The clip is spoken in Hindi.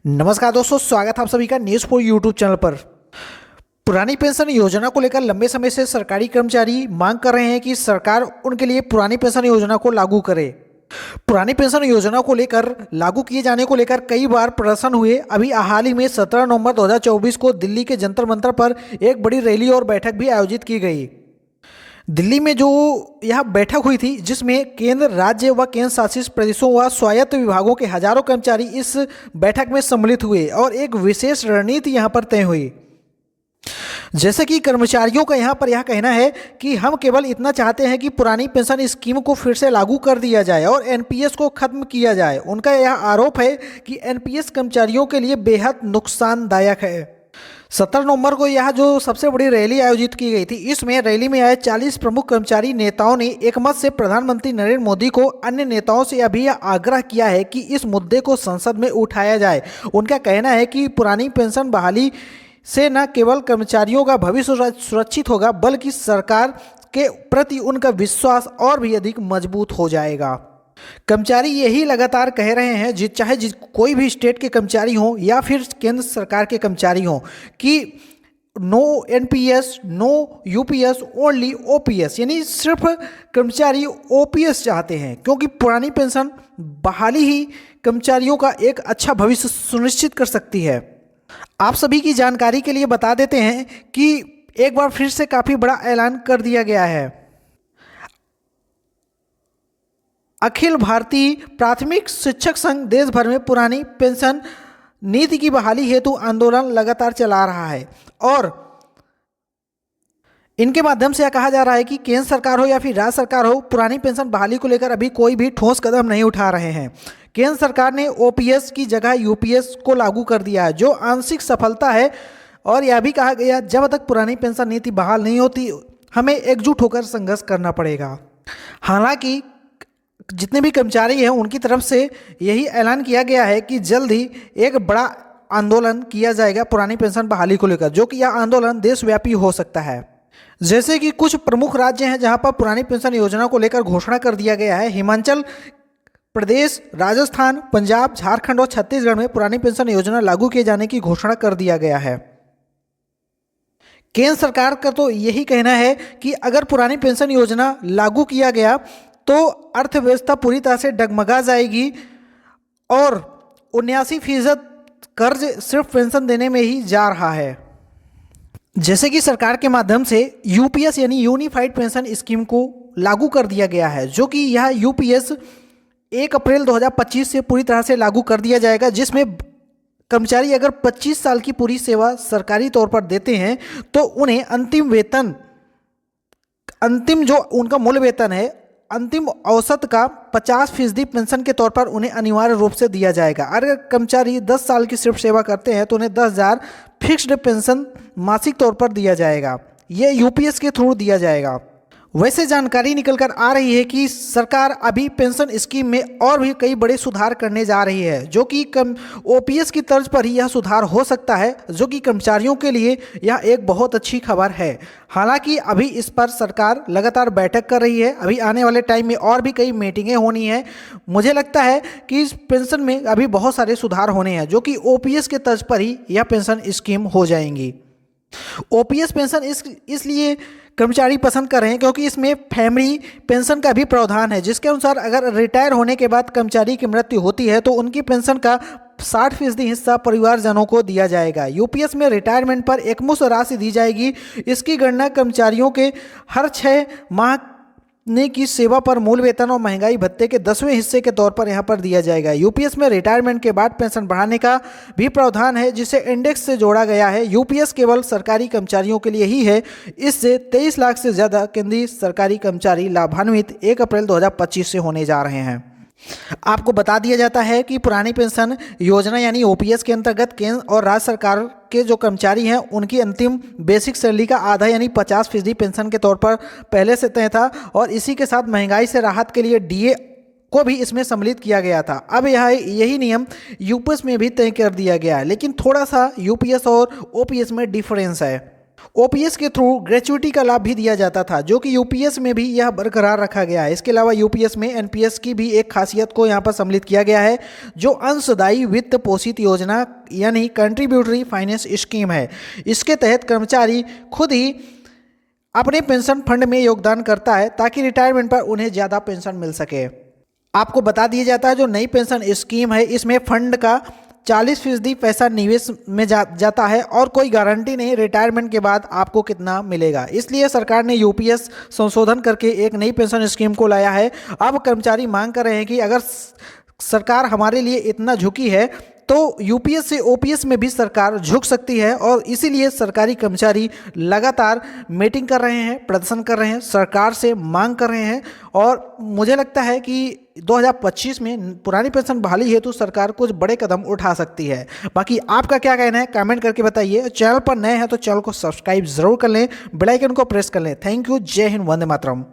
नमस्कार दोस्तों, स्वागत है आप सभी का न्यूज़ फॉर यूट्यूब चैनल पर। पुरानी पेंशन योजना को लेकर लंबे समय से सरकारी कर्मचारी मांग कर रहे हैं कि सरकार उनके लिए पुरानी पेंशन योजना को लागू करे। पुरानी पेंशन योजना को लेकर लागू किए जाने को लेकर कई बार प्रदर्शन हुए। अभी हाल ही में 17 नवंबर 2024 को दिल्ली के जंतर मंतर पर एक बड़ी रैली और बैठक भी आयोजित की गई। दिल्ली में जो यह बैठक हुई थी, जिसमें केंद्र, राज्य व केंद्र शासित प्रदेशों व स्वायत्त विभागों के हजारों कर्मचारी इस बैठक में सम्मिलित हुए और एक विशेष रणनीति यहां पर तय हुई। जैसे कि कर्मचारियों का यहां पर यह कहना है कि हम केवल इतना चाहते हैं कि पुरानी पेंशन स्कीम को फिर से लागू कर दिया जाए और एनपीएस को खत्म किया जाए। उनका यह आरोप है कि एनपीएस कर्मचारियों के लिए बेहद नुकसानदायक है। 17 नवंबर को यह जो सबसे बड़ी रैली आयोजित की गई थी, इसमें रैली में आए 40 प्रमुख कर्मचारी नेताओं ने एकमत से प्रधानमंत्री नरेंद्र मोदी को अन्य नेताओं से अभी यह आग्रह किया है कि इस मुद्दे को संसद में उठाया जाए। उनका कहना है कि पुरानी पेंशन बहाली से न केवल कर्मचारियों का भविष्य सुरक्षित होगा, बल्कि सरकार के प्रति उनका विश्वास और भी अधिक मजबूत हो जाएगा। कर्मचारी यही लगातार कह रहे हैं, चाहे कोई भी स्टेट के कर्मचारी हों या फिर केंद्र सरकार के कर्मचारी हों, कि no NPS, no UPS, only OPS, यानी सिर्फ कर्मचारी ओपीएस चाहते हैं, क्योंकि पुरानी पेंशन बहाली ही कर्मचारियों का एक अच्छा भविष्य सुनिश्चित कर सकती है। आप सभी की जानकारी के लिए बता देते हैं कि एक बार फिर से काफ़ी बड़ा ऐलान कर दिया गया है। अखिल भारतीय प्राथमिक शिक्षक संघ देश भर में पुरानी पेंशन नीति की बहाली हेतु आंदोलन लगातार चला रहा है और इनके माध्यम से यह कहा जा रहा है कि केंद्र सरकार हो या फिर राज्य सरकार हो, पुरानी पेंशन बहाली को लेकर अभी कोई भी ठोस कदम नहीं उठा रहे हैं। केंद्र सरकार ने ओपीएस की जगह यूपीएस को लागू कर दिया है, जो आंशिक सफलता है। और यह भी कहा गया, जब तक पुरानी पेंशन नीति बहाल नहीं होती, हमें एकजुट होकर संघर्ष करना पड़ेगा। हालांकि जितने भी कर्मचारी हैं, उनकी तरफ से यही ऐलान किया गया है कि जल्द ही एक बड़ा आंदोलन किया जाएगा पुरानी पेंशन बहाली को लेकर, जो कि यह आंदोलन देशव्यापी हो सकता है। जैसे कि कुछ प्रमुख राज्य हैं जहां पर पुरानी पेंशन योजना को लेकर घोषणा कर दिया गया है। हिमाचल प्रदेश, राजस्थान, पंजाब, झारखंड और छत्तीसगढ़ में पुरानी पेंशन योजना लागू किए जाने की घोषणा कर दिया गया है। केंद्र सरकार का तो यही कहना है कि अगर पुरानी पेंशन योजना लागू किया गया तो अर्थव्यवस्था पूरी तरह से डगमगा जाएगी और 79% कर्ज सिर्फ पेंशन देने में ही जा रहा है। जैसे कि सरकार के माध्यम से यूपीएस यानी यूनिफाइड पेंशन स्कीम को लागू कर दिया गया है, जो कि यह यूपीएस 1 अप्रैल 2025 से पूरी तरह से लागू कर दिया जाएगा, जिसमें कर्मचारी अगर 25 साल की पूरी सेवा सरकारी तौर पर देते हैं तो उन्हें अंतिम जो उनका मूल वेतन है, अंतिम औसत का 50% पेंशन के तौर पर उन्हें अनिवार्य रूप से दिया जाएगा। अगर कर्मचारी 10 साल की सिर्फ सेवा करते हैं तो उन्हें 10,000 फिक्स्ड पेंशन मासिक तौर पर दिया जाएगा। ये यूपीएस के थ्रू दिया जाएगा। वैसे जानकारी निकल कर आ रही है कि सरकार अभी पेंशन स्कीम में और भी कई बड़े सुधार करने जा रही है, जो कि ओपीएस की तर्ज पर ही यह सुधार हो सकता है, जो कि कर्मचारियों के लिए यह एक बहुत अच्छी खबर है। हालांकि अभी इस पर सरकार लगातार बैठक कर रही है। अभी आने वाले टाइम में और भी कई मीटिंगें होनी है। मुझे लगता है कि इस पेंशन में अभी बहुत सारे सुधार होने हैं, जो कि ओपीएस के तर्ज पर ही यह पेंशन स्कीम हो जाएंगी। ओपीएस पेंशन इसलिए कर्मचारी पसंद कर रहे हैं क्योंकि इसमें फैमिली पेंशन का भी प्रावधान है, जिसके अनुसार अगर रिटायर होने के बाद कर्मचारी की मृत्यु होती है तो उनकी पेंशन का 60% हिस्सा परिवारजनों को दिया जाएगा। यूपीएस में रिटायरमेंट पर एकमुश्त राशि दी जाएगी। इसकी गणना कर्मचारियों के हर 6 माह ने की सेवा पर मूल वेतन और महंगाई भत्ते के 10वें हिस्से के तौर पर यहां पर दिया जाएगा। यूपीएस में रिटायरमेंट के बाद पेंशन बढ़ाने का भी प्रावधान है, जिसे इंडेक्स से जोड़ा गया है। यूपीएस केवल सरकारी कर्मचारियों के लिए ही है। इससे 23 लाख से ज़्यादा केंद्रीय सरकारी कर्मचारी लाभान्वित 1 अप्रैल 2025 से होने जा रहे हैं। आपको बता दिया जाता है कि पुरानी पेंशन योजना यानी ओपीएस के अंतर्गत केंद्र और राज्य सरकार के जो कर्मचारी हैं, उनकी अंतिम बेसिक सैलरी का आधा यानी 50% पेंशन के तौर पर पहले से तय था और इसी के साथ महंगाई से राहत के लिए डीए को भी इसमें सम्मिलित किया गया था। अब यही नियम यूपीएस में भी तय कर दिया गया है, लेकिन थोड़ा सा यूपीएस और ओपीएस में डिफरेंस है। ओपीएस के थ्रू ग्रेचुइटी का लाभ भी दिया जाता था, जो कि यूपीएस में भी यह बरकरार रखा गया है। इसके अलावा यूपीएस में एनपीएस की भी एक खासियत को यहाँ पर सम्मिलित किया गया है, जो अंशदायी वित्त पोषित योजना यानी कंट्रीब्यूटरी फाइनेंस स्कीम है। इसके तहत कर्मचारी खुद ही अपने पेंशन फंड में योगदान करता है ताकि रिटायरमेंट पर उन्हें ज़्यादा पेंशन मिल सके। आपको बता दिया जाता है जो नई पेंशन स्कीम है इसमें फंड का 40% पैसा निवेश में जाता है और कोई गारंटी नहीं रिटायरमेंट के बाद आपको कितना मिलेगा। इसलिए सरकार ने यूपीएस संशोधन करके एक नई पेंशन स्कीम को लाया है। अब कर्मचारी मांग कर रहे हैं कि अगर सरकार हमारे लिए इतना झुकी है तो यूपीएस से ओपीएस में भी सरकार झुक सकती है, और इसीलिए सरकारी कर्मचारी लगातार मीटिंग कर रहे हैं, प्रदर्शन कर रहे हैं, सरकार से मांग कर रहे हैं। और मुझे लगता है कि 2025 में पुरानी पेंशन बहाली हेतु सरकार कुछ बड़े कदम उठा सकती है। बाकी आपका क्या कहना है कमेंट करके बताइए। चैनल पर नए हैं तो चैनल को सब्सक्राइब जरूर कर लें, बेल आइकन को प्रेस कर लें। Thank you. जय हिंद, वंदे मातरम।